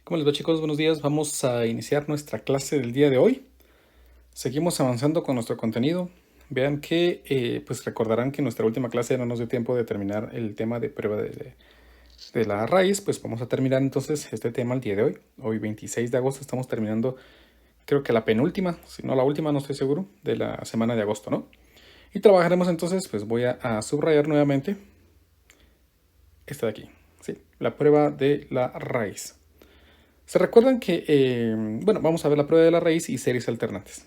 ¿Cómo les va, chicos? Buenos días. Vamos a iniciar nuestra clase del día de hoy. Seguimos avanzando con nuestro contenido. Vean que, pues recordarán que en nuestra última clase no nos dio tiempo de terminar el tema de prueba de la raíz. Pues vamos a terminar entonces este tema el día de hoy. Hoy 26 de agosto estamos terminando, creo que la penúltima, si no la última, no estoy seguro, de la semana de agosto, ¿no? Y trabajaremos entonces, pues voy a subrayar nuevamente esta de aquí, ¿sí? La prueba de la raíz. Se recuerdan que, bueno, vamos a ver la prueba de la raíz y series alternantes.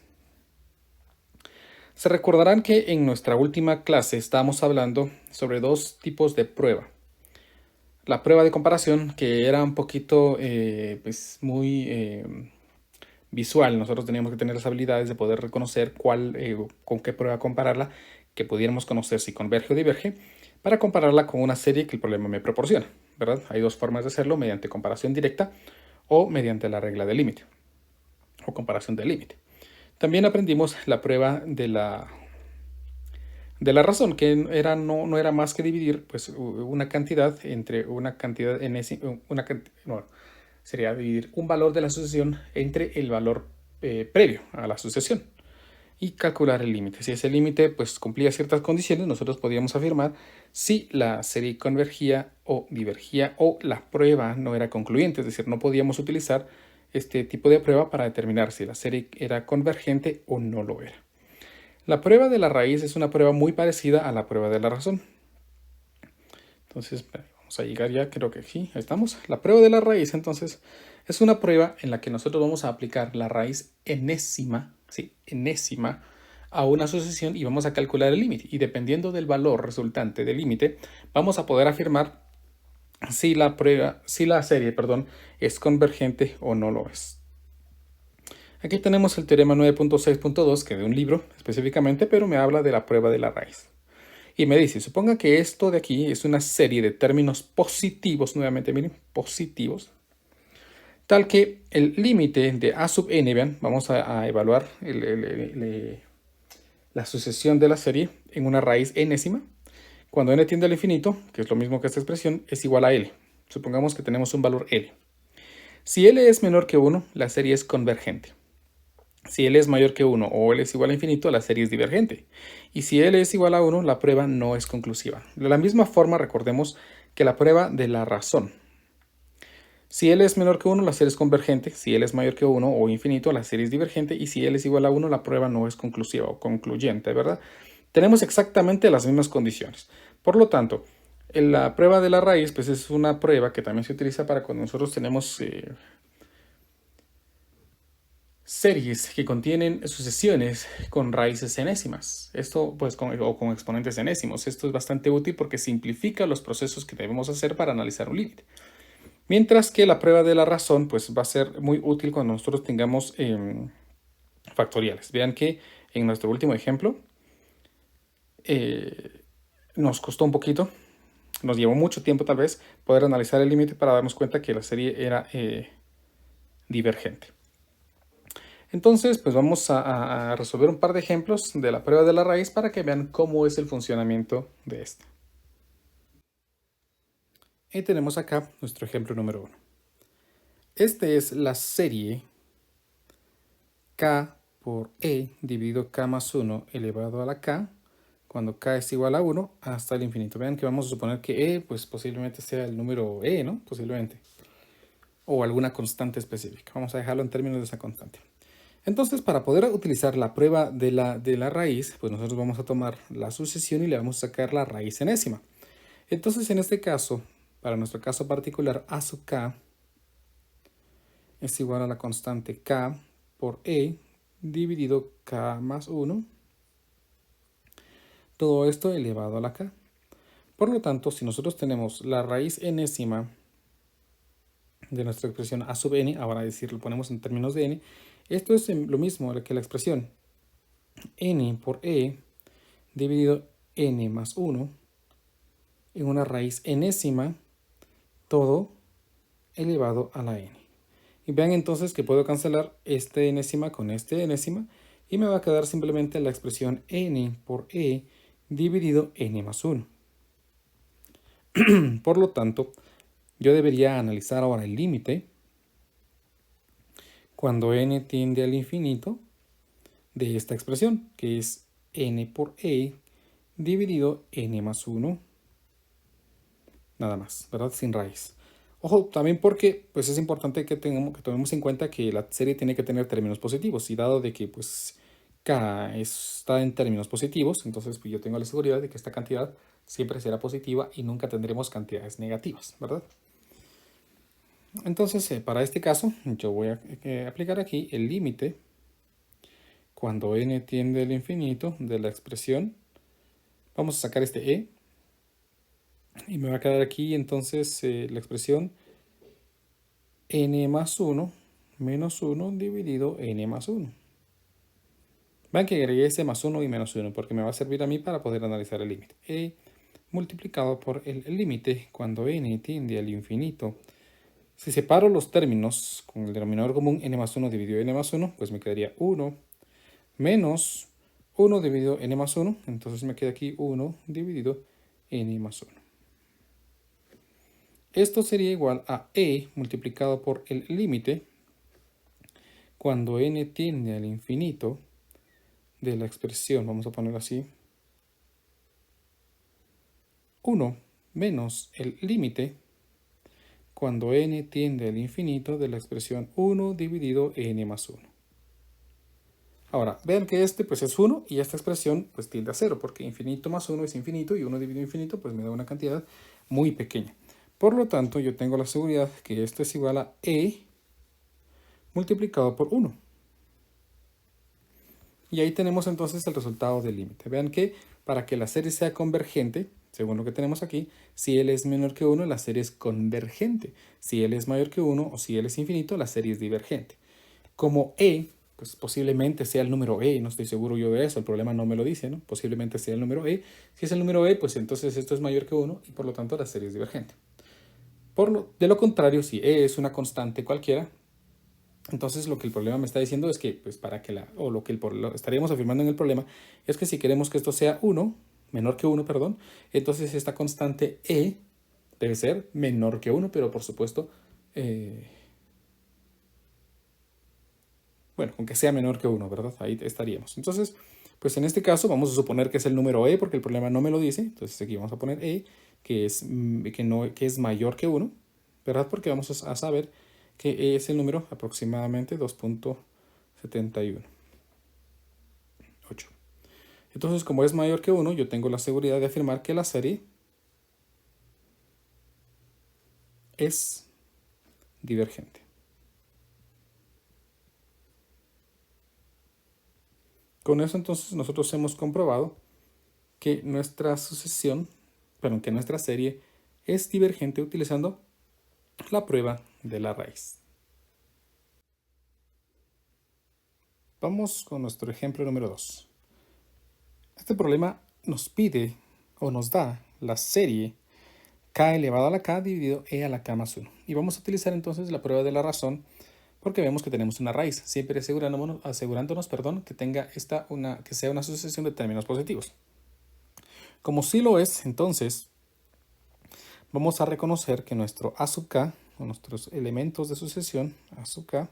Se recordarán que en nuestra última clase estábamos hablando sobre dos tipos de prueba. La prueba de comparación, que era un poquito, pues muy visual. Nosotros teníamos que tener las habilidades de poder reconocer con qué prueba compararla, que pudiéramos conocer si converge o diverge, para compararla con una serie que el problema me proporciona, ¿verdad? Hay dos formas de hacerlo, mediante comparación directa o mediante la regla del límite o comparación del límite. También aprendimos la prueba de la razón, que no era más que dividir pues, una cantidad entre una cantidad no, sería dividir un valor de la sucesión entre el valor previo a la sucesión y calcular el límite. Si ese límite pues, cumplía ciertas condiciones, nosotros podíamos afirmar si la serie convergía o divergía o la prueba no era concluyente, es decir, no podíamos utilizar este tipo de prueba para determinar si la serie era convergente o no lo era. La prueba de la raíz es una prueba muy parecida a la prueba de la razón. Entonces, vamos a llegar ya, creo que aquí estamos. La prueba de la raíz, entonces, es una prueba en la que nosotros vamos a aplicar la raíz enésima, ¿sí? Enésima, a una sucesión y vamos a calcular el límite. Y dependiendo del valor resultante del límite, vamos a poder afirmar si la serie, perdón, es convergente o no lo es. Aquí tenemos el teorema 9.6.2, que es de un libro específicamente, pero me habla de la prueba de la raíz. Y me dice, suponga que esto de aquí es una serie de términos positivos, nuevamente miren, positivos, tal que el límite de a sub n, vean, vamos a evaluar la sucesión de la serie en una raíz enésima. Cuando n tiende al infinito, que es lo mismo que esta expresión, es igual a L. Supongamos que tenemos un valor L. Si L es menor que 1, la serie es convergente. Si L es mayor que 1 o L es igual a infinito, la serie es divergente. Y si L es igual a 1, la prueba no es conclusiva. De la misma forma, recordemos que la prueba de la razón. Si L es menor que 1, la serie es convergente. Si L es mayor que 1 o infinito, la serie es divergente. Y si L es igual a 1, la prueba no es conclusiva o concluyente, ¿verdad? Tenemos exactamente las mismas condiciones. Por lo tanto, la prueba de la raíz pues es una prueba que también se utiliza para cuando nosotros tenemos series que contienen sucesiones con raíces enésimas. Esto, pues, o con exponentes enésimos. Esto es bastante útil porque simplifica los procesos que debemos hacer para analizar un límite. Mientras que la prueba de la razón, pues, va a ser muy útil cuando nosotros tengamos factoriales. Vean que en nuestro último ejemplo nos costó un poquito, nos llevó mucho tiempo tal vez poder analizar el límite para darnos cuenta que la serie era divergente. Entonces, pues vamos a resolver un par de ejemplos de la prueba de la raíz para que vean cómo es el funcionamiento de esta. Y tenemos acá nuestro ejemplo número 1. Este es la serie k por e dividido k más 1 elevado a la k, cuando k es igual a 1 hasta el infinito. Vean que vamos a suponer que e pues posiblemente sea el número e, ¿no? Posiblemente. O alguna constante específica. Vamos a dejarlo en términos de esa constante. Entonces, para poder utilizar la prueba de la raíz, pues nosotros vamos a tomar la sucesión y le vamos a sacar la raíz enésima. Entonces, en este caso, para nuestro caso particular, a sub k es igual a la constante k por e dividido k más 1. Todo esto elevado a la k. Por lo tanto, si nosotros tenemos la raíz enésima de nuestra expresión a sub n, ahora lo ponemos en términos de n, esto es lo mismo que la expresión n por e dividido n más 1 en una raíz enésima, todo elevado a la n. Y vean entonces que puedo cancelar este enésima con este enésima y me va a quedar simplemente la expresión n por e dividido n más 1. Por lo tanto, yo debería analizar ahora el límite cuando n tiende al infinito de esta expresión, que es n por e dividido n más 1. Nada más, ¿verdad? Sin raíz. Ojo, también porque pues es importante que tomemos en cuenta que la serie tiene que tener términos positivos. Y dado de que pues k está en términos positivos, entonces pues, yo tengo la seguridad de que esta cantidad siempre será positiva y nunca tendremos cantidades negativas, ¿verdad? Entonces, para este caso, yo voy a aplicar aquí el límite cuando n tiende al infinito de la expresión. Vamos a sacar este e y me va a quedar aquí entonces la expresión n más 1 menos 1 dividido n más 1. Vean que agregué este más 1 y menos 1 porque me va a servir a mí para poder analizar el límite. E multiplicado por el límite cuando n tiende al infinito. Si separo los términos con el denominador común n más 1 dividido n más 1, pues me quedaría 1 menos 1 dividido n más 1. Entonces me queda aquí 1 dividido n más 1. Esto sería igual a e multiplicado por el límite cuando n tiende al infinito de la expresión, vamos a ponerlo así, 1 menos el límite cuando n tiende al infinito de la expresión 1 dividido n más 1. Ahora, vean que este pues es 1 y esta expresión pues tiende a 0 porque infinito más 1 es infinito y 1 dividido infinito pues me da una cantidad muy pequeña. Por lo tanto, yo tengo la seguridad que esto es igual a e multiplicado por 1. Y ahí tenemos entonces el resultado del límite. Vean que para que la serie sea convergente, según lo que tenemos aquí, si L es menor que 1, la serie es convergente. Si L es mayor que 1 o si L es infinito, la serie es divergente. Como E, pues posiblemente sea el número E, no estoy seguro yo de eso, el problema no me lo dice, ¿no? Posiblemente sea el número E. Si es el número E, pues entonces esto es mayor que 1 y por lo tanto la serie es divergente. De lo contrario, si E es una constante cualquiera, entonces lo que el problema me está diciendo es que, pues lo que estaríamos afirmando en el problema, es que si queremos que esto sea 1, menor que 1, perdón, entonces esta constante E debe ser menor que 1, pero por supuesto, bueno, aunque sea menor que 1, ¿verdad? Ahí estaríamos. Entonces, pues en este caso vamos a suponer que es el número E, porque el problema no me lo dice, entonces aquí vamos a poner E, que es mayor que 1, ¿verdad? Porque vamos a saber que es el número aproximadamente 2.71. Entonces, como es mayor que 1, yo tengo la seguridad de afirmar que la serie es divergente. Con eso entonces nosotros hemos comprobado que nuestra que nuestra serie es divergente utilizando la prueba de la raíz. Vamos con nuestro ejemplo número 2. Este problema nos pide o nos da la serie k elevado a la k dividido e a la k más 1. Y vamos a utilizar entonces la prueba de la razón porque vemos que tenemos una raíz, siempre asegurándonos que sea una sucesión de términos positivos. Como sí lo es, entonces vamos a reconocer que nuestro a sub k, o nuestros elementos de sucesión a sub k,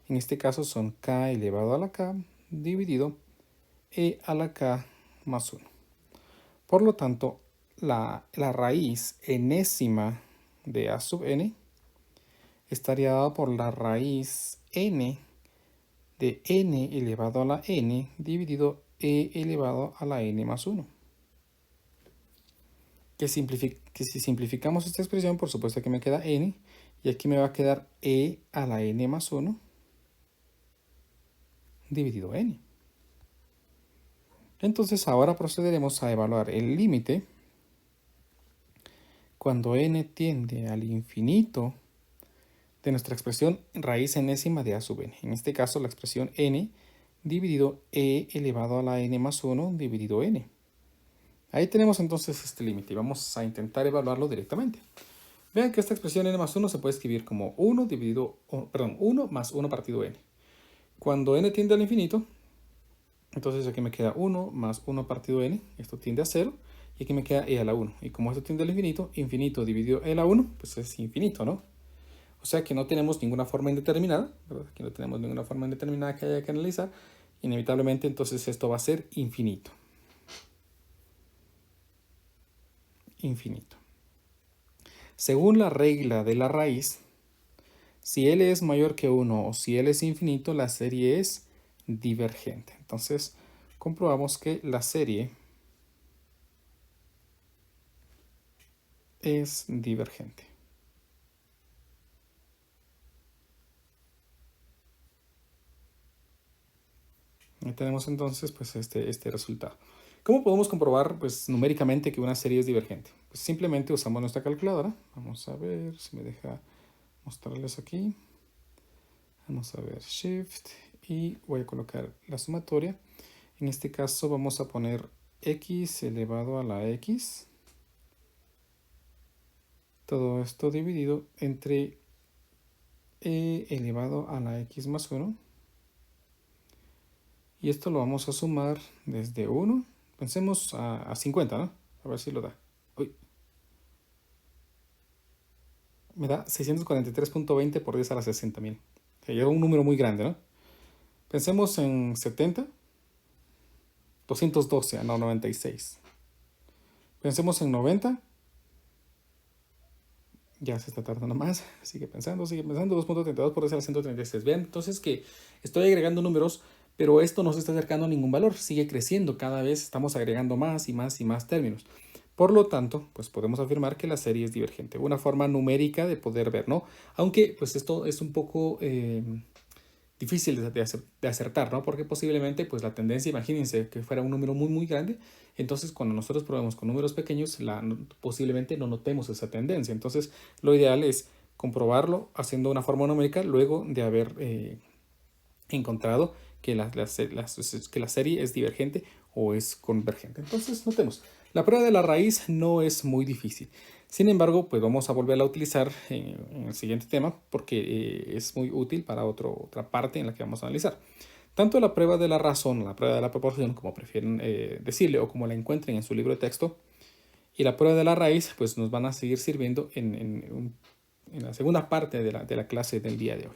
en este caso son k elevado a la k dividido e a la k más 1. Por lo tanto, la raíz enésima de a sub n estaría dada por la raíz n de n elevado a la n dividido e elevado a la n más 1. Que si simplificamos esta expresión, por supuesto que me queda n, y aquí me va a quedar e a la n más 1 dividido n. Entonces ahora procederemos a evaluar el límite cuando n tiende al infinito de nuestra expresión raíz enésima de a sub n. En este caso la expresión n dividido e elevado a la n más 1 dividido n. Ahí tenemos entonces este límite y vamos a intentar evaluarlo directamente. Vean que esta expresión n más 1 se puede escribir como 1 más 1 partido n. Cuando n tiende al infinito, entonces aquí me queda 1 más 1 partido n, esto tiende a 0, y aquí me queda e a la 1. Y como esto tiende al infinito, infinito dividido e a la 1, pues es infinito, ¿no? O sea que no tenemos ninguna forma indeterminada, ¿verdad? Aquí no tenemos ninguna forma indeterminada que haya que analizar. Inevitablemente entonces esto va a ser infinito. Infinito. Según la regla de la raíz, si L es mayor que 1 o si L es infinito, la serie es divergente. Entonces comprobamos que la serie es divergente. Ahí tenemos entonces pues este resultado. ¿Cómo podemos comprobar pues numéricamente que una serie es divergente? Pues simplemente usamos nuestra calculadora. Vamos a ver si me deja mostrarles aquí. Vamos a ver Shift y voy a colocar la sumatoria. En este caso vamos a poner x elevado a la x. Todo esto dividido entre e elevado a la x más 1. Y esto lo vamos a sumar desde 1. Pensemos a 50, ¿no? A ver si lo da. Uy. Me da 643.20 por 10 a la 60.000. Que llega un número muy grande, ¿no? Pensemos en 70. 212, no, 96. Pensemos en 90. Ya se está tardando más. Sigue pensando. 2.32 por 10 a la 136. Vean entonces que estoy agregando números, pero esto no se está acercando a ningún valor. Sigue creciendo. Cada vez estamos agregando más y más y más términos. Por lo tanto, pues podemos afirmar que la serie es divergente. Una forma numérica de poder ver, ¿no? Aunque pues esto es un poco difícil de acertar, ¿no? Porque posiblemente pues la tendencia, imagínense que fuera un número muy muy grande, entonces cuando nosotros probemos con números pequeños, posiblemente no notemos esa tendencia. Entonces lo ideal es comprobarlo haciendo una forma numérica luego de haber encontrado que que la serie es divergente o es convergente. Entonces notemos, la prueba de la raíz no es muy difícil. Sin embargo, pues vamos a volverla a utilizar en el siguiente tema porque es muy útil para otra parte en la que vamos a analizar. Tanto la prueba de la razón, la prueba de la proporción, como prefieren decirle o como la encuentren en su libro de texto, y la prueba de la raíz, pues nos van a seguir sirviendo en la segunda parte de la clase del día de hoy.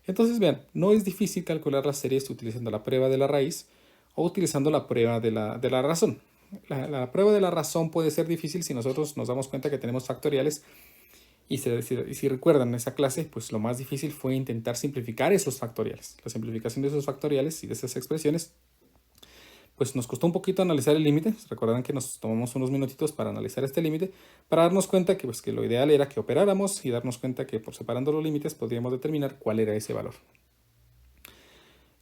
Entonces, vean, no es difícil calcular las series utilizando la prueba de la raíz o utilizando la prueba de la razón. La prueba de la razón puede ser difícil si nosotros nos damos cuenta que tenemos factoriales y si recuerdan esa clase, pues lo más difícil fue intentar simplificar esos factoriales. La simplificación de esos factoriales y de esas expresiones, pues nos costó un poquito analizar el límite. Recordarán que nos tomamos unos minutitos para analizar este límite, para darnos cuenta que, pues, que lo ideal era que operáramos y darnos cuenta que por separando los límites podríamos determinar cuál era ese valor.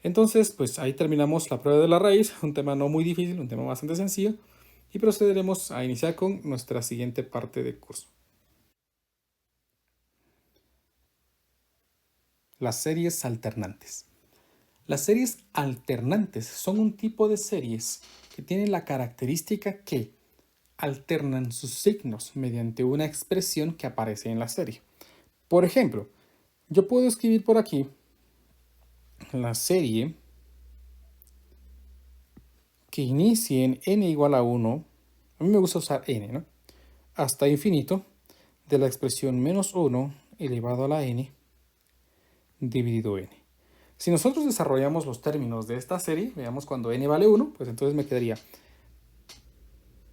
Entonces, pues ahí terminamos la prueba de la raíz, un tema no muy difícil, un tema bastante sencillo, y procederemos a iniciar con nuestra siguiente parte del curso. Las series alternantes. Las series alternantes son un tipo de series que tienen la característica que alternan sus signos mediante una expresión que aparece en la serie. Por ejemplo, yo puedo escribir por aquí la serie que inicie en n igual a 1, a mí me gusta usar n, ¿no? Hasta infinito, de la expresión menos 1 elevado a la n dividido n. Si nosotros desarrollamos los términos de esta serie, veamos cuando n vale 1, pues entonces me quedaría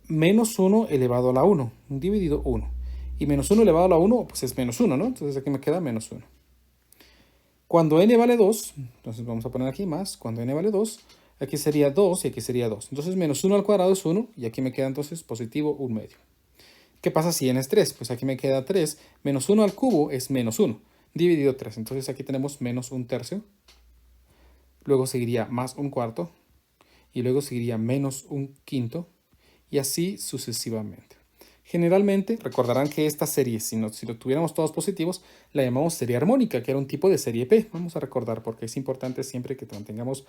menos 1 elevado a la 1, dividido 1. Y menos 1 elevado a la 1, pues es menos 1, ¿no? Entonces aquí me queda menos 1. Cuando n vale 2, entonces vamos a poner aquí más, cuando n vale 2, aquí sería 2 y aquí sería 2. Entonces menos 1 al cuadrado es 1 y aquí me queda entonces positivo 1 medio. ¿Qué pasa si n es 3? Pues aquí me queda 3, menos 1 al cubo es menos 1, dividido 3. Entonces aquí tenemos menos 1 tercio, luego seguiría más 1 cuarto, y luego seguiría menos 1 quinto, y así sucesivamente. Generalmente, recordarán que esta serie, si lo tuviéramos todos positivos, la llamamos serie armónica, que era un tipo de serie P. Vamos a recordar porque es importante siempre que mantengamos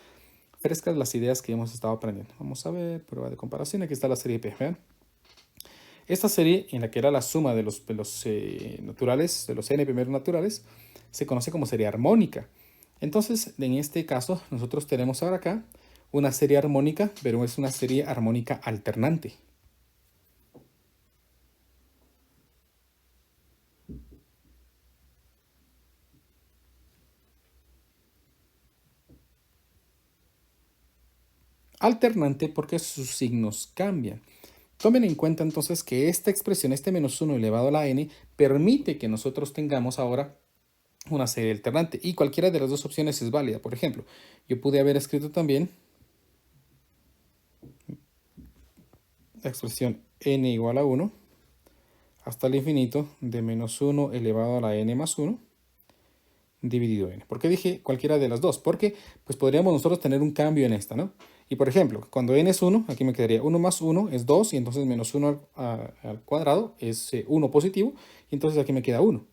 frescas las ideas que hemos estado aprendiendo. Vamos a ver, prueba de comparación, aquí está la serie P. ¿Vean? Esta serie, en la que era la suma de los naturales, de los n primeros naturales, se conoce como serie armónica. Entonces, en este caso, nosotros tenemos ahora acá una serie armónica, pero es una serie armónica alternante. alternante porque sus signos cambian. Tomen en cuenta entonces que esta expresión, este menos 1 elevado a la n, permite que nosotros tengamos ahora una serie alternante y cualquiera de las dos opciones es válida. Por ejemplo, yo pude haber escrito también la expresión n igual a 1 hasta el infinito de menos 1 elevado a la n más 1 dividido n. ¿Por qué dije cualquiera de las dos? Porque pues podríamos nosotros tener un cambio en esta, ¿no? Y por ejemplo, cuando n es 1, aquí me quedaría 1 más 1 es 2 y entonces menos 1 al cuadrado es 1 positivo y entonces aquí me queda 1.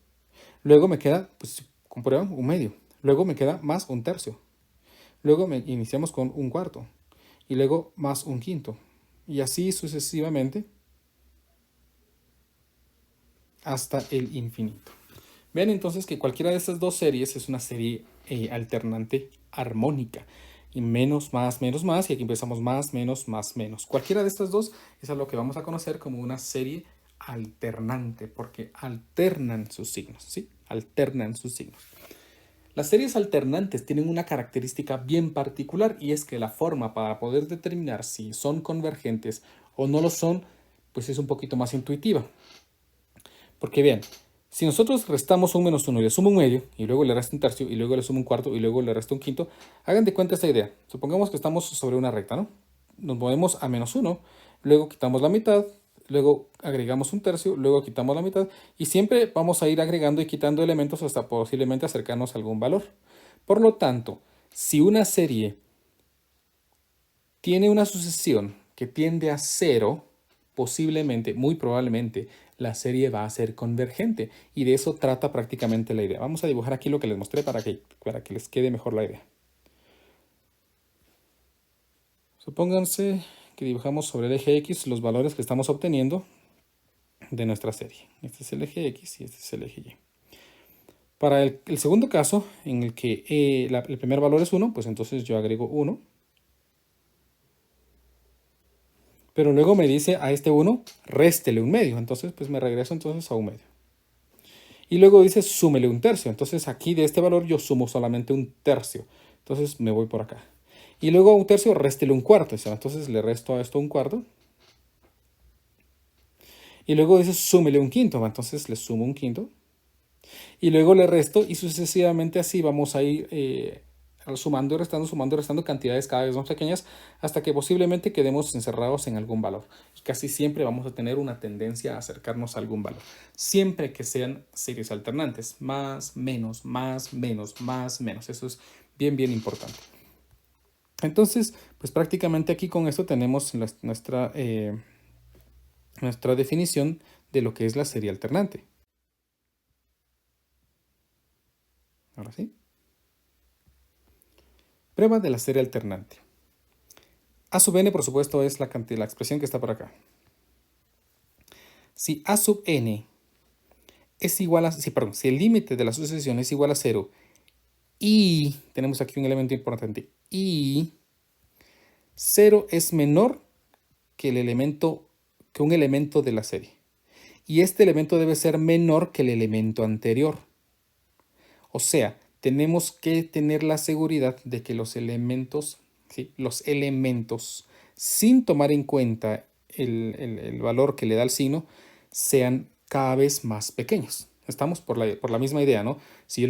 Luego me queda, pues comprueban, un medio. Luego me queda más un tercio. Luego iniciamos con un cuarto y luego más un quinto. Y así sucesivamente hasta el infinito. Vean entonces que cualquiera de estas dos series es una serie alternante armónica. Y menos, más, y aquí empezamos más, menos, más, menos. Cualquiera de estas dos es a lo que vamos a conocer como una serie alternante, porque alternan sus signos, ¿sí? Alternan sus signos. Las series alternantes tienen una característica bien particular y es que la forma para poder determinar si son convergentes o no lo son, pues es un poquito más intuitiva. Porque bien, si nosotros restamos un menos 1 y le sumo un medio, y luego le resto un tercio, y luego le sumo un cuarto, y luego le resto un quinto, hagan de cuenta esta idea. Supongamos que estamos sobre una recta, ¿no? Nos movemos a menos 1, luego quitamos la mitad, luego agregamos un tercio, luego quitamos la mitad, y siempre vamos a ir agregando y quitando elementos hasta posiblemente acercarnos a algún valor. Por lo tanto, si una serie tiene una sucesión que tiende a 0, posiblemente, muy probablemente, la serie va a ser convergente. Y de eso trata prácticamente la idea. Vamos a dibujar aquí lo que les mostré para que les quede mejor la idea. Supónganse que dibujamos sobre el eje X los valores que estamos obteniendo de nuestra serie. Este es el eje X y este es el eje Y. Para el segundo caso, en el que el primer valor es 1, pues entonces yo agrego 1. Pero luego me dice a este 1, réstele un medio. Entonces, pues me regreso entonces a un medio. Y luego dice, súmele un tercio. Entonces, aquí de este valor yo sumo solamente un tercio. Entonces, me voy por acá. Y luego a un tercio, réstele un cuarto. Entonces, le resto a esto un cuarto. Y luego dice, súmele un quinto. Entonces, le sumo un quinto. Y luego le resto y sucesivamente así vamos a ir sumando y restando cantidades cada vez más pequeñas hasta que posiblemente quedemos encerrados en algún valor. Y casi siempre vamos a tener una tendencia a acercarnos a algún valor. Siempre que sean series alternantes. Más, menos, más, menos, más, menos. Eso es bien, bien importante. Entonces, pues prácticamente aquí con esto tenemos nuestra definición de lo que es la serie alternante. Ahora sí. Prueba de la serie alternante. A sub n, por supuesto, es la expresión que está por acá. Si a sub n es igual a... si el límite de la sucesión es igual a 0 y... tenemos aquí un elemento importante. Y 0 es menor que un elemento de la serie. Y este elemento debe ser menor que el elemento anterior. O sea, tenemos que tener la seguridad de que los elementos, sin tomar en cuenta el valor que le da el signo, sean cada vez más pequeños. Estamos por la misma idea, ¿no? Si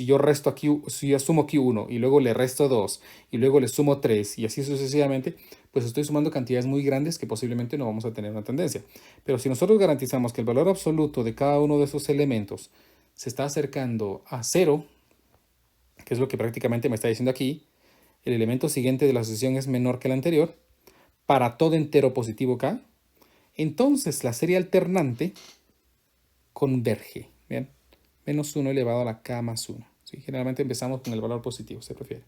yo resto aquí, si yo sumo aquí 1 y luego le resto 2 y luego le sumo 3 y así sucesivamente, pues estoy sumando cantidades muy grandes que posiblemente no vamos a tener una tendencia. Pero si nosotros garantizamos que el valor absoluto de cada uno de esos elementos se está acercando a 0, que es lo que prácticamente me está diciendo aquí, el elemento siguiente de la sucesión es menor que el anterior, para todo entero positivo k, entonces la serie alternante converge. ¿Bien? Menos 1 elevado a la k más 1. ¿Sí? Generalmente empezamos con el valor positivo, se prefiere.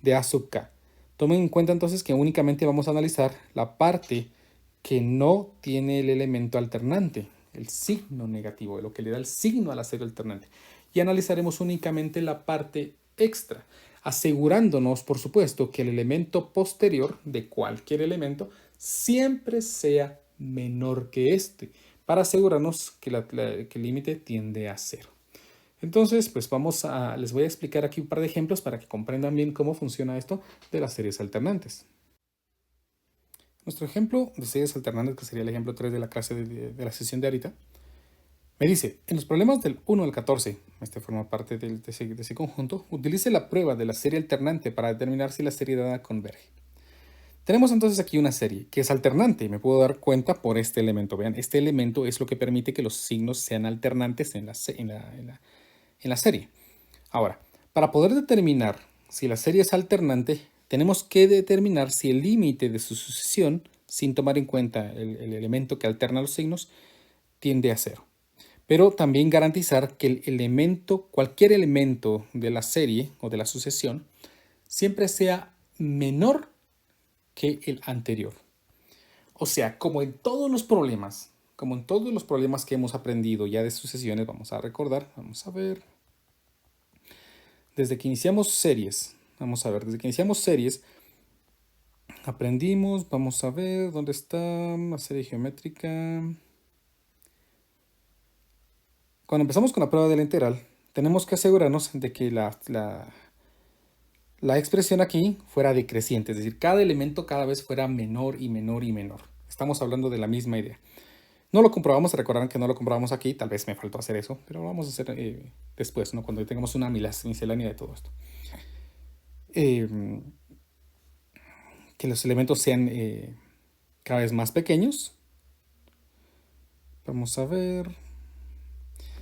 De a sub k. Tomen en cuenta entonces que únicamente vamos a analizar la parte que no tiene el elemento alternante, el signo negativo, lo que le da el signo a la serie alternante. Y analizaremos únicamente la parte extra, asegurándonos, por supuesto, que el elemento posterior de cualquier elemento siempre sea menor que este, para asegurarnos que el límite tiende a 0. Entonces, pues les voy a explicar aquí un par de ejemplos para que comprendan bien cómo funciona esto de las series alternantes. Nuestro ejemplo de series alternantes, que sería el ejemplo 3 de la clase de la sesión de ahorita, me dice, en los problemas del 1 al 14, este forma parte de ese conjunto, utilice la prueba de la serie alternante para determinar si la serie dada converge. Tenemos entonces aquí una serie que es alternante y me puedo dar cuenta por este elemento. Vean, este elemento es lo que permite que los signos sean alternantes en la serie. Ahora, para poder determinar si la serie es alternante, tenemos que determinar si el límite de su sucesión, sin tomar en cuenta el elemento que alterna los signos, tiende a cero. Pero también garantizar que el elemento, cualquier elemento de la serie o de la sucesión, siempre sea menor que el anterior. O sea, como en todos los problemas que hemos aprendido ya de sucesiones, vamos a recordar, vamos a ver, desde que iniciamos series, aprendimos, vamos a ver dónde está la serie geométrica. Cuando empezamos con la prueba de la integral, tenemos que asegurarnos de que la expresión aquí fuera decreciente, es decir, cada elemento cada vez fuera menor y menor y menor. Estamos hablando de la misma idea. No lo comprobamos, recordarán que no lo comprobamos aquí, tal vez me faltó hacer eso, pero lo vamos a hacer después, ¿no? Cuando tengamos una miscelánea de todo esto. Que los elementos sean cada vez más pequeños. Vamos a ver.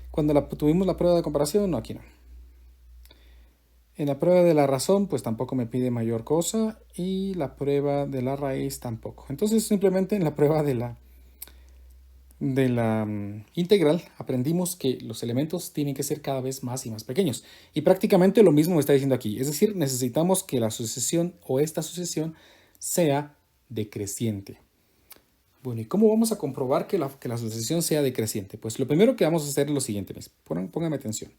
Cuando tuvimos la prueba de comparación, no, aquí no. En la prueba de la razón, pues tampoco me pide mayor cosa. Y la prueba de la raíz tampoco. Entonces, simplemente en la prueba de la integral, aprendimos que los elementos tienen que ser cada vez más y más pequeños. Y prácticamente lo mismo me está diciendo aquí. Es decir, necesitamos que la sucesión o esta sucesión sea decreciente. Bueno, ¿y cómo vamos a comprobar que la sucesión sea decreciente? Pues lo primero que vamos a hacer es lo siguiente. Pónganme atención.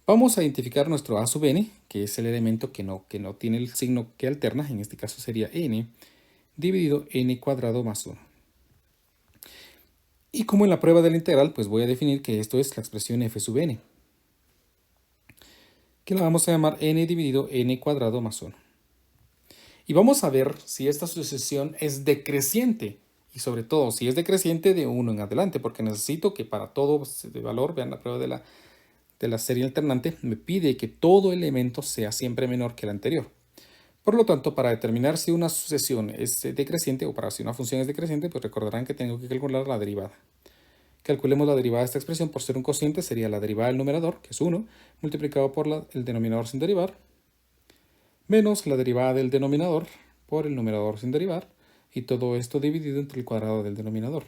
Vamos a identificar nuestro a sub n, que es el elemento que no tiene el signo que alterna. En este caso sería n dividido n cuadrado más 1. Y como en la prueba de la integral, pues voy a definir que esto es la expresión f sub n, que la vamos a llamar n dividido n cuadrado más 1. Y vamos a ver si esta sucesión es decreciente. Y sobre todo, si es decreciente de 1 en adelante, porque necesito que para todo de valor, vean la prueba de la serie alternante, me pide que todo elemento sea siempre menor que el anterior. Por lo tanto, para determinar si una sucesión es decreciente o para si una función es decreciente, pues recordarán que tengo que calcular la derivada. Calculemos la derivada de esta expresión. Por ser un cociente sería la derivada del numerador, que es 1, multiplicado por el denominador sin derivar, menos la derivada del denominador por el numerador sin derivar, y todo esto dividido entre el cuadrado del denominador.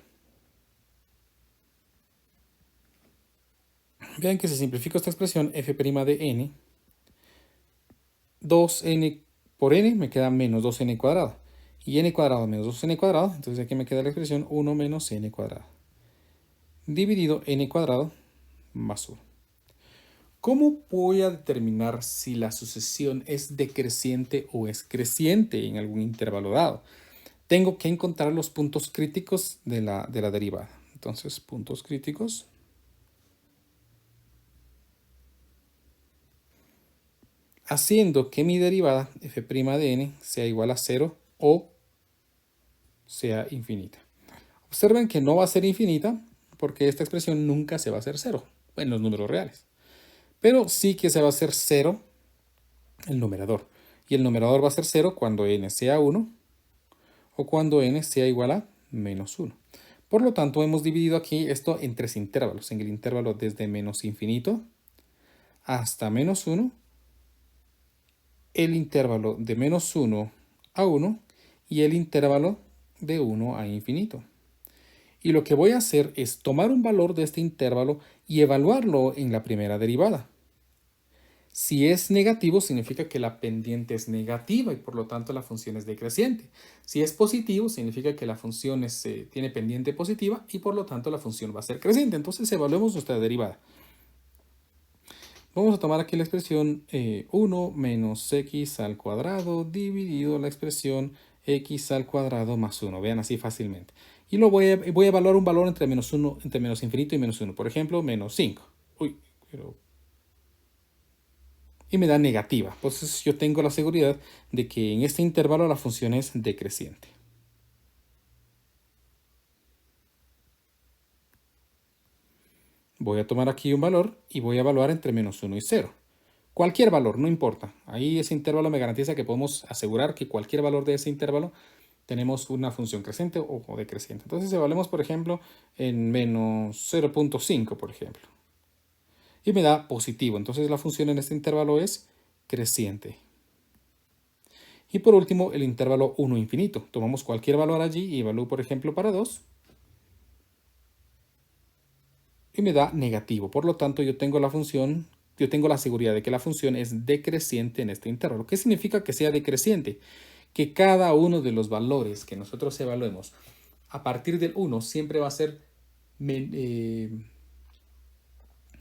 Vean que si simplifico esta expresión, f' de n, 2n por n me queda menos 2n cuadrado. Y n cuadrado menos 2n cuadrado, entonces aquí me queda la expresión 1 menos n cuadrado. Dividido n cuadrado más 1. ¿Cómo voy a determinar si la sucesión es decreciente o es creciente en algún intervalo dado? Tengo que encontrar los puntos críticos de la derivada. Entonces, puntos críticos. Haciendo que mi derivada, f' de n, sea igual a 0 o sea infinita. Observen que no va a ser infinita porque esta expresión nunca se va a hacer 0 en los números reales. Pero sí que se va a hacer 0 el numerador. Y el numerador va a ser 0 cuando n sea 1 o cuando n sea igual a menos 1. Por lo tanto, hemos dividido aquí esto en 3 intervalos. En el intervalo desde menos infinito hasta menos 1, el intervalo de menos 1 a 1 y el intervalo de 1 a infinito. Y lo que voy a hacer es tomar un valor de este intervalo y evaluarlo en la primera derivada. Si es negativo, significa que la pendiente es negativa y por lo tanto la función es decreciente. Si es positivo, significa que la función tiene pendiente positiva y por lo tanto la función va a ser creciente. Entonces evaluemos nuestra derivada. Vamos a tomar aquí la expresión 1 menos x al cuadrado dividido la expresión x al cuadrado más 1. Vean así fácilmente. Y voy a evaluar un valor entre menos infinito y menos 1. Por ejemplo, menos 5. Y me da negativa. Entonces yo tengo la seguridad de que en este intervalo la función es decreciente. voy a tomar aquí un valor y voy a evaluar entre menos 1 y 0. Cualquier valor, no importa. Ahí ese intervalo me garantiza que podemos asegurar que cualquier valor de ese intervalo tenemos una función creciente o decreciente. Entonces evaluemos, por ejemplo, en menos 0.5, por ejemplo. Y me da positivo. Entonces la función en este intervalo es creciente. Y por último, el intervalo 1 infinito. Tomamos cualquier valor allí y evalúo, por ejemplo, para 2. Y me da negativo. Por lo tanto, yo tengo la seguridad de que la función es decreciente en este intervalo. ¿Qué significa que sea decreciente? Que cada uno de los valores que nosotros evaluemos a partir del 1 siempre va a ser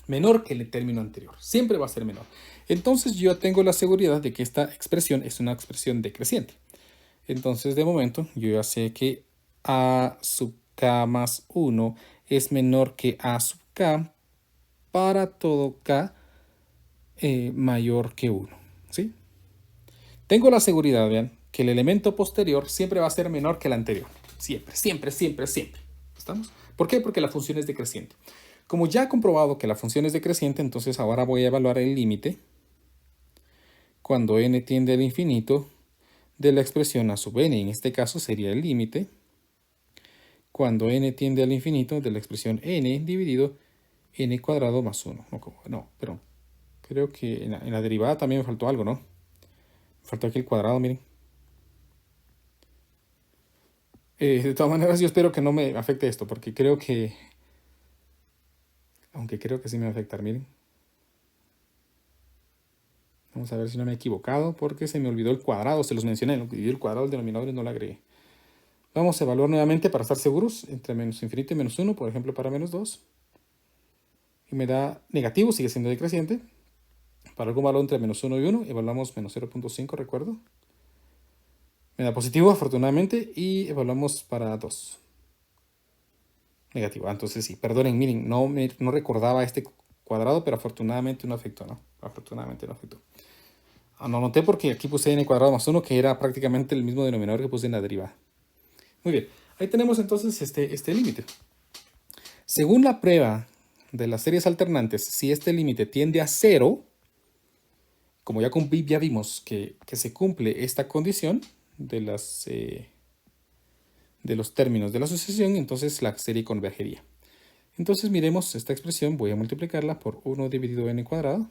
menor que el término anterior. Siempre va a ser menor. Entonces yo tengo la seguridad de que esta expresión es una expresión decreciente. Entonces de momento yo ya sé que a sub k más 1 es menor que a sub k para todo k mayor que 1. ¿Sí? Tengo la seguridad, vean, que el elemento posterior siempre va a ser menor que el anterior. Siempre, siempre, siempre, siempre. ¿Estamos? ¿Por qué? Porque la función es decreciente. Como ya he comprobado que la función es decreciente, entonces ahora voy a evaluar el límite cuando n tiende al infinito de la expresión a sub n. En este caso sería el límite cuando n tiende al infinito de la expresión n dividido n cuadrado más 1. No, perdón. Creo que en la derivada también me faltó algo, ¿no? Me faltó aquí el cuadrado, miren. De todas maneras, yo espero que no me afecte esto, porque creo que... Aunque creo que sí me va a afectar, miren. Vamos a ver si no me he equivocado, porque se me olvidó el cuadrado, se los mencioné, lo que dividió el cuadrado del denominador y no lo agregué. Vamos a evaluar nuevamente para estar seguros, entre menos infinito y menos 1, por ejemplo, para menos 2. Y me da negativo, sigue siendo decreciente. Para algún valor entre menos 1 y 1, evaluamos menos 0.5, recuerdo. Me da positivo, afortunadamente, y evaluamos para 2. Negativo. Entonces sí, perdonen, miren, no recordaba este cuadrado, pero afortunadamente no afectó, ¿no? Afortunadamente no afectó. No noté porque aquí puse n cuadrado más 1, que era prácticamente el mismo denominador que puse en la derivada. Muy bien, ahí tenemos entonces este límite. Según la prueba de las series alternantes, si este límite tiende a 0, como ya vimos que se cumple esta condición de los términos de la sucesión, entonces la serie convergería. Entonces miremos esta expresión, voy a multiplicarla por 1 dividido n cuadrado,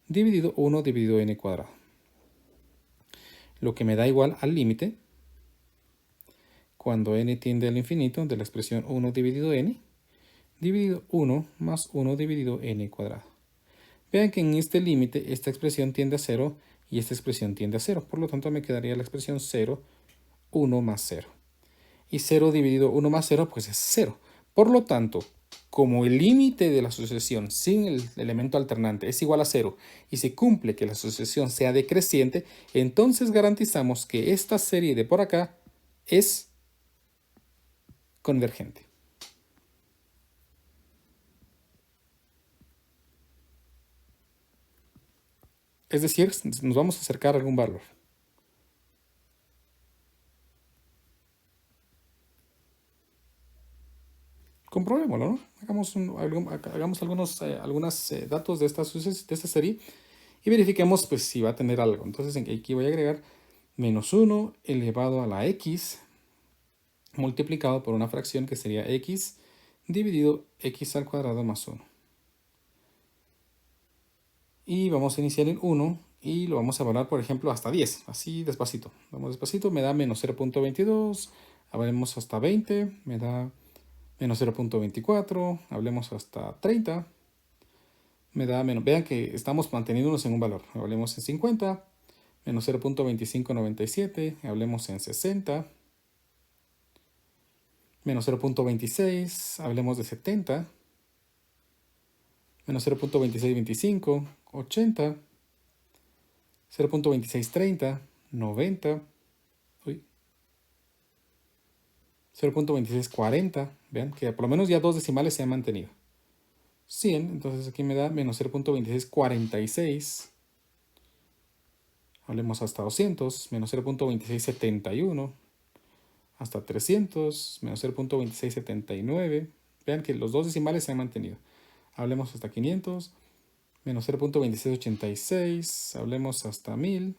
dividido 1 dividido n cuadrado. Lo que me da igual al límite, cuando n tiende al infinito, de la expresión 1 dividido n, dividido 1 más 1 dividido n cuadrado. Vean que en este límite esta expresión tiende a 0 y esta expresión tiende a 0. Por lo tanto me quedaría la expresión 0, 1 más 0. Y 0 dividido 1 más 0 pues es 0. Por lo tanto, como el límite de la sucesión sin el elemento alternante es igual a 0 y se cumple que la sucesión sea decreciente, entonces garantizamos que esta serie de por acá es convergente. Es decir, nos vamos a acercar a algún valor. Comprobémoslo, ¿no? Hagamos algunos datos de esta serie y verifiquemos pues, si va a tener algo. Entonces aquí voy a agregar menos 1 elevado a la x multiplicado por una fracción que sería x dividido x al cuadrado más 1. Y vamos a iniciar en 1 y lo vamos a evaluar, por ejemplo, hasta 10. Así despacito. Vamos despacito, me da menos 0.22. Hablemos hasta 20. Me da menos 0.24. Hablemos hasta 30. Me da menos. Vean que estamos manteniéndonos en un valor. Hablemos en 50. Menos 0.2597. Hablemos en 60. Menos 0.26. Hablemos de 70. Menos 0.2625. 80. 0.2630, 90, 0.2640, vean que por lo menos ya dos decimales se han mantenido. 100, entonces aquí me da menos 0.2646, hablemos hasta 200, menos 0.2671, hasta 300, menos 0.2679, vean que los dos decimales se han mantenido. hablemos hasta 500, menos 0.2686, hablemos hasta 1000,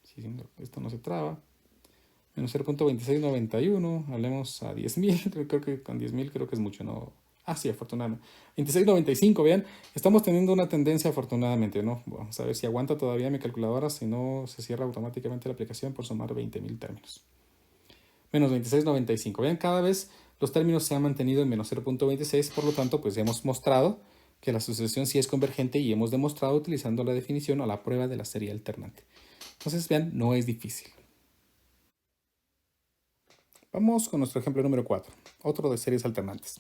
si esto no se traba, menos 0.2691, hablemos a 10.000, creo que con 10.000 creo que es mucho, ¿no? Ah, sí, afortunadamente. 26.95, vean, estamos teniendo una tendencia afortunadamente, ¿no? Vamos a ver si aguanta todavía mi calculadora, si no se cierra automáticamente la aplicación por sumar 20.000 términos. Menos 26.95, vean, cada vez los términos se han mantenido en menos 0.26, por lo tanto, pues hemos mostrado que la sucesión sí es convergente y hemos demostrado utilizando la definición o la prueba de la serie alternante. Entonces, vean, no es difícil. Vamos con nuestro ejemplo número 4, otro de series alternantes.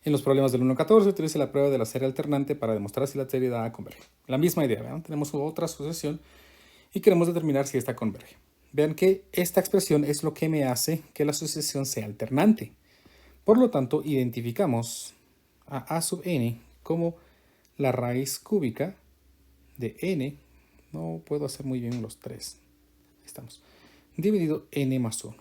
En los problemas del 1 al 14 utilice la prueba de la serie alternante para demostrar si la serie da converge. La misma idea, ¿vean? Tenemos otra sucesión y queremos determinar si esta converge. Vean que esta expresión es lo que me hace que la sucesión sea alternante. Por lo tanto, identificamos a sub n como la raíz cúbica de n, no puedo hacer muy bien los tres, ahí estamos, dividido n más 1.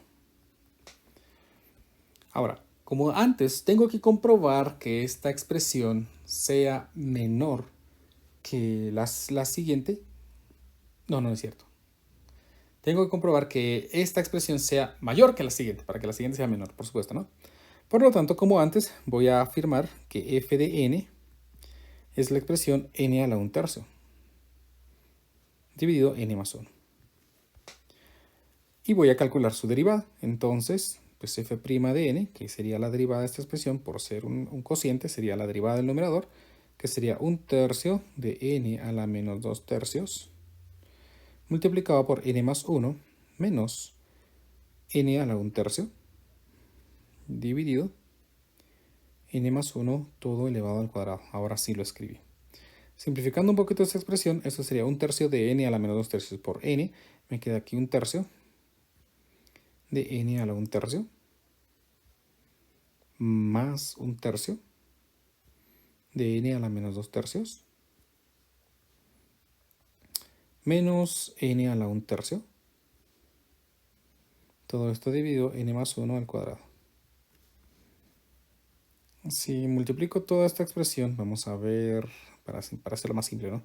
Ahora, como antes, tengo que comprobar que esta expresión sea menor que la siguiente. No es cierto. Tengo que comprobar que esta expresión sea mayor que la siguiente, para que la siguiente sea menor, por supuesto, ¿no? Por lo tanto, como antes, voy a afirmar que f de n es la expresión n a la 1/3 dividido n más 1. Y voy a calcular su derivada. Entonces, pues f' de n, que sería la derivada de esta expresión, por ser un cociente, sería la derivada del numerador, que sería 1/3 de n a la menos 2/3, multiplicado por n más 1, menos n a la 1/3, dividido n más 1 todo elevado al cuadrado. Ahora sí lo escribí. Simplificando un poquito esta expresión, esto sería 1/3 de n a la menos 2/3 por n. Me queda aquí 1/3 de n a la 1/3 más 1/3 de n a la menos 2/3 menos n a la 1/3. Todo esto dividido n más 1 al cuadrado. Si multiplico toda esta expresión, vamos a ver, para hacerlo más simple, ¿no?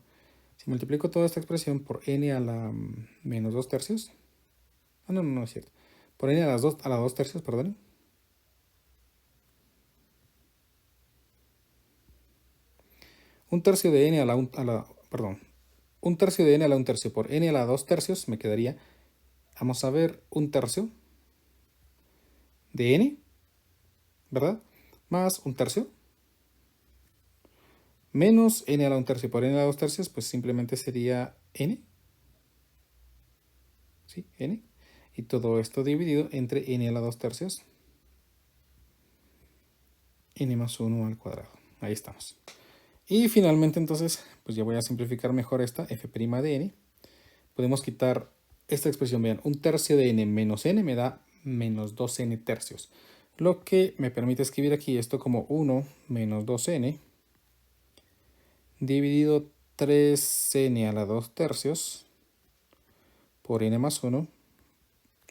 Si multiplico toda esta expresión por n a la menos 2/3, no es cierto, por n a la 2/3, perdón. Un tercio de n a la, perdón, un tercio de n a la 1/3 por n a la 2/3 me quedaría, vamos a ver, 1/3 de n, ¿verdad? Más 1/3 menos n a la 1/3 por n a la 2/3, pues simplemente sería n. ¿Sí? N. Y todo esto dividido entre n a la 2/3, n más 1 al cuadrado. Ahí estamos. Y finalmente entonces, pues ya voy a simplificar mejor esta f' de n. Podemos quitar esta expresión, vean, 1/3 de n menos n me da menos 2n/3. Lo que me permite escribir aquí esto como 1 menos 2n dividido 3n a la 2/3 por n más 1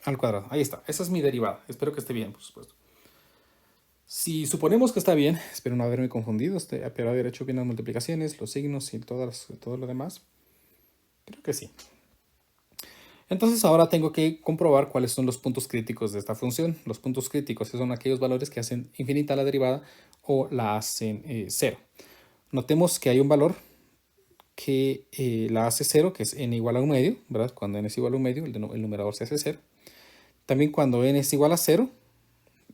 al cuadrado. Ahí está, esa es mi derivada. Espero que esté bien, por supuesto. Si suponemos que está bien, espero no haberme confundido, espero haber hecho bien las multiplicaciones, los signos y todo lo demás. Creo que sí. Entonces ahora tengo que comprobar cuáles son los puntos críticos de esta función. Los puntos críticos son aquellos valores que hacen infinita la derivada o la hacen 0. Notemos que hay un valor que la hace 0, que es n igual a 1 medio, ¿verdad? Cuando n es igual a 1 medio, el numerador se hace 0. También cuando n es igual a 0,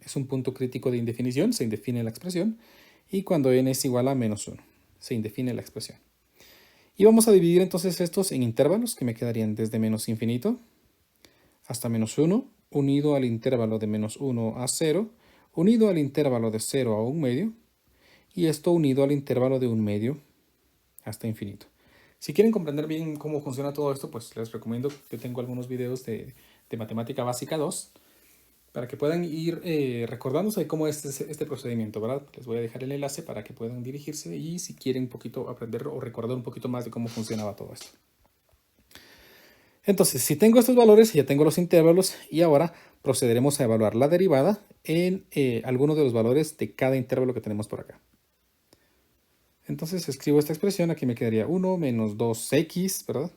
es un punto crítico de indefinición, se indefine la expresión. Y cuando n es igual a menos 1, se indefine la expresión. Y vamos a dividir entonces estos en intervalos que me quedarían desde menos infinito hasta menos 1, unido al intervalo de menos 1 a 0, unido al intervalo de 0 a 1 medio, y esto unido al intervalo de 1 medio hasta infinito. Si quieren comprender bien cómo funciona todo esto, pues les recomiendo que tengo algunos videos de Matemática Básica 2 para que puedan ir recordándose de cómo es este procedimiento, ¿verdad? Les voy a dejar el enlace para que puedan dirigirse y si quieren un poquito aprender o recordar un poquito más de cómo funcionaba todo esto. Entonces, si tengo estos valores, ya tengo los intervalos y ahora procederemos a evaluar la derivada en alguno de los valores de cada intervalo que tenemos por acá. Entonces escribo esta expresión, aquí me quedaría 1 menos 2x, ¿verdad?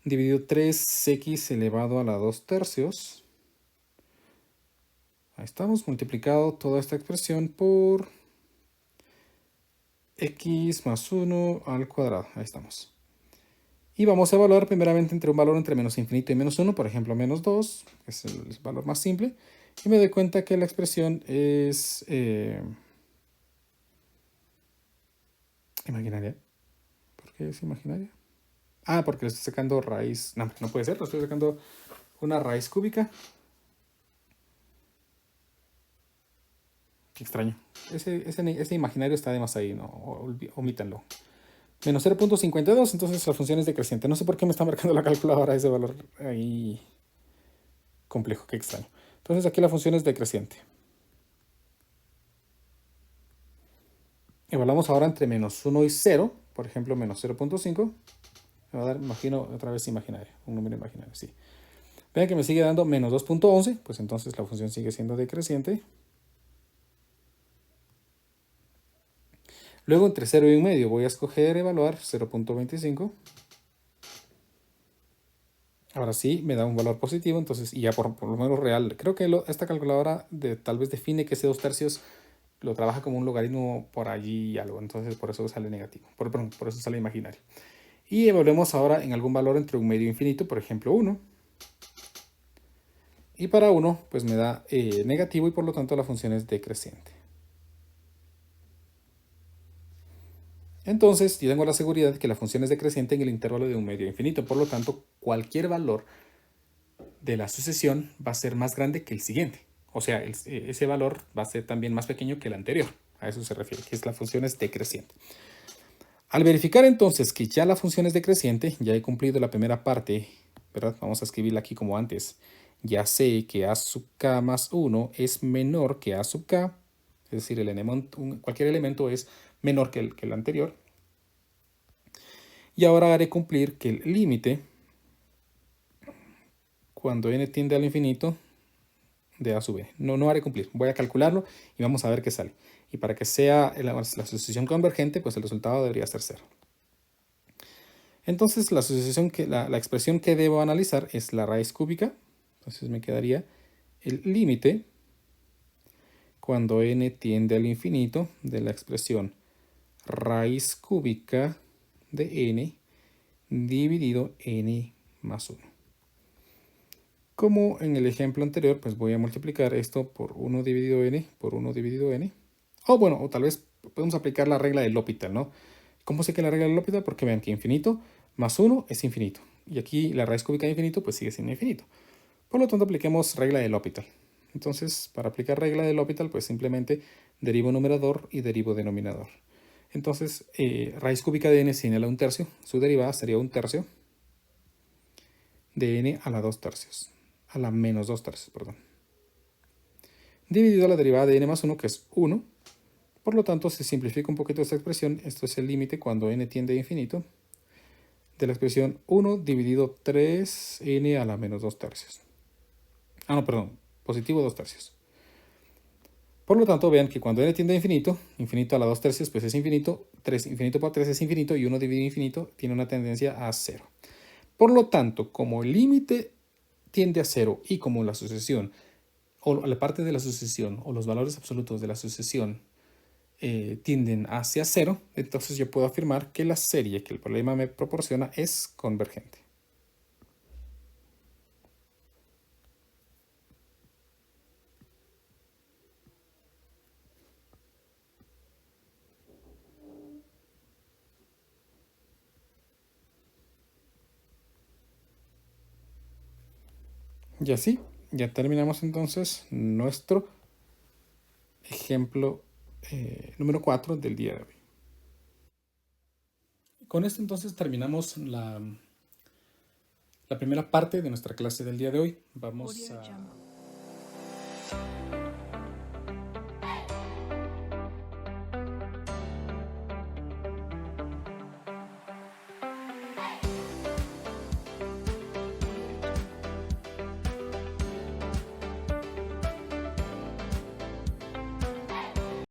Dividido 3x elevado a la 2 tercios. Ahí estamos, multiplicado toda esta expresión por x más 1 al cuadrado. Ahí estamos. Y vamos a evaluar primeramente entre un valor entre menos infinito y menos 1, por ejemplo, menos 2, que es el valor más simple. Y me doy cuenta que la expresión es imaginaria. ¿Por qué es imaginaria? Ah, porque le estoy sacando raíz. No, no puede ser, le estoy sacando una raíz cúbica. Qué extraño. Ese imaginario está de más ahí, no, omítanlo. Menos 0.52, entonces la función es decreciente. No sé por qué me está marcando la calculadora ese valor ahí complejo, qué extraño. Entonces aquí la función es decreciente. Evaluamos ahora entre menos 1 y 0, por ejemplo, menos 0.5. Me va a dar, imagino, otra vez imaginario, un número imaginario, sí. Vean que me sigue dando menos 2.11, pues entonces la función sigue siendo decreciente. Luego entre 0 y 1,5 voy a escoger evaluar 0.25. Ahora sí me da un valor positivo, entonces, y ya por lo menos real. Creo que esta calculadora tal vez define que ese 2 tercios lo trabaja como un logaritmo por allí y algo, entonces por eso sale negativo, por eso sale imaginario. Y evaluemos ahora en algún valor entre un medio infinito, por ejemplo 1. Y para 1, pues me da negativo y por lo tanto la función es decreciente. Entonces, yo tengo la seguridad de que la función es decreciente en el intervalo de un medio infinito. Por lo tanto, cualquier valor de la sucesión va a ser más grande que el siguiente. O sea, ese valor va a ser también más pequeño que el anterior. A eso se refiere, que la función es decreciente. Al verificar entonces que ya la función es decreciente, ya he cumplido la primera parte, ¿verdad? Vamos a escribirla aquí como antes. Ya sé que a sub k más 1 es menor que a sub k, es decir, cualquier elemento es menor que el anterior. Y ahora haré cumplir que el límite, cuando n tiende al infinito, de a sub n. No haré cumplir, voy a calcularlo y vamos a ver qué sale. Y para que sea la sucesión convergente, pues el resultado debería ser 0. Entonces la expresión que debo analizar es la raíz cúbica. Entonces me quedaría el límite cuando n tiende al infinito de la expresión raíz cúbica de n dividido n más 1. Como en el ejemplo anterior, pues voy a multiplicar esto por 1 dividido n por 1 dividido n. O tal vez podemos aplicar la regla del L'Hopital, ¿no? ¿Cómo sé que la regla del L'Hopital? Porque vean que infinito más 1 es infinito. Y aquí la raíz cúbica de infinito pues sigue siendo infinito. Por lo tanto, apliquemos regla del L'Hopital. Entonces, para aplicar regla del L'Hopital, pues simplemente derivo numerador y derivo denominador. Entonces, raíz cúbica de n sin l a 1/3, su derivada sería 1/3 de n a la 2/3. A la menos 2/3, perdón. Dividido a la derivada de n más 1, que es 1. Por lo tanto, si simplifico un poquito esta expresión, esto es el límite cuando n tiende a infinito de la expresión 1 dividido 3n a la menos 2/3. Ah, no, perdón, positivo 2/3. Por lo tanto, vean que cuando n tiende a infinito, infinito a la 2/3, pues es infinito, 3 infinito por 3 es infinito y 1 dividido infinito tiene una tendencia a 0. Por lo tanto, como el límite tiende a 0 y como la sucesión, o la parte de la sucesión, o los valores absolutos de la sucesión tienden hacia 0, entonces yo puedo afirmar que la serie que el problema me proporciona es convergente. Y así, ya terminamos entonces nuestro ejemplo número 4 del día de hoy. Con esto entonces terminamos la primera parte de nuestra clase del día de hoy. Vamos a...